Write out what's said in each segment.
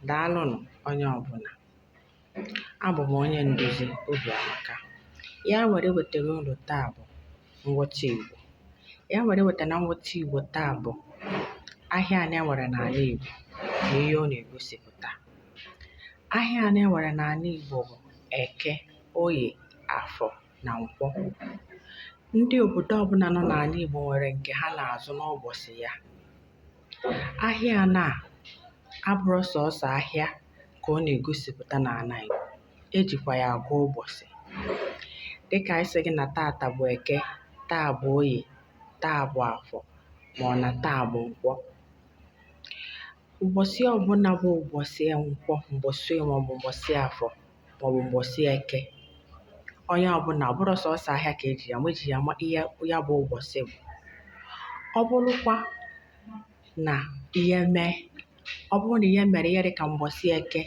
Daalụnụ onye ọbụla. Abụ m onye nduzi Obiamaka. Ya were wetara unu taa bụ nghọta Igbo. Ya were weta na nghọta Igbo taa bụ ahịa anị enwere n'ala Igbo na ihe ọ na-egosipụta. Ahịa anị enwere n'ala Igbo bụ Eke, Oye, Afọ na Nkwọ. Ndị obodo ọbụla nọ n'ala Igbo nwere nke ha na-azụ n'ụbọchị ya. Ahịa anọ a abụrụ sọọsọ ahịa ka ọ na-egosipụta n'ala Igbo. Ejikwa ya agụ ụbọchị. Dịka anyị sị gị na taata bụ Eke, taa bụ Oye, taa bụ Afọ, ma ọ na taa bụ Nkwọ. Ụbọchị ọbụla bụ ụbọchị Nkwọ, ụbọchị Oye maọbụ ụbọchị Afọ maọbụ ụbọchị Eke, onye ọbụla ọ bụrụ sọọsọ ahịa ka eji ya ma ihe ya bụ ụbọchị bụ. Ọ bụrụkwa na ihe mee, ọ bụrụ na ihe mere ihe dịka ụbọchị Eke,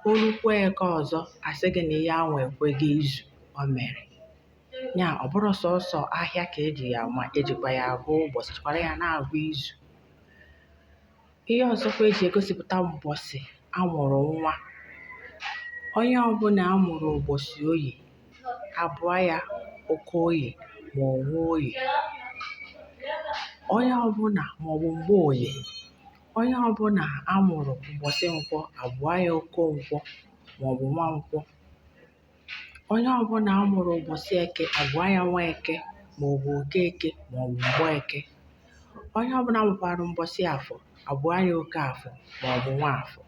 o rukwa Eke ọzọ asị gị na ihe ahụ ekweghị izu o mere. Ya ọ bụrụ sọọsọ ahịa ka eji ya ama, ejikwa ya agụ ụbọchị, jikwara ya na-agụ izu. Ihe ọzọkwa eji egosipụta ụbọchị amụrụ nwa. Onye ọbụla amụrụ ụbọchị Oye, abụọ ya Oke Oye ma ọ Nwa Oye. Onye ọbụla maọbụ Mgbe Oye. Onye ọbụla amụrụ ụbọchị Nkwọ, abụọ ya Oke Nkwọ maọbụ Nwa Nkwọ. Onye ọbụla amụrụ ụbọchị Eke, abụọ ya Nwa Eke maọbụ Oke Eke maọbụ Mgbọ Eke. Onye ọbụla amụkwara ụbọchị Afọ, abụọ ya Oke Afọ maọbụ Nwa Afọ.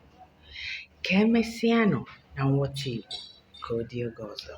Ka emesịanụ na nghọta Igbo. Ka ọ dị oge ọzọ.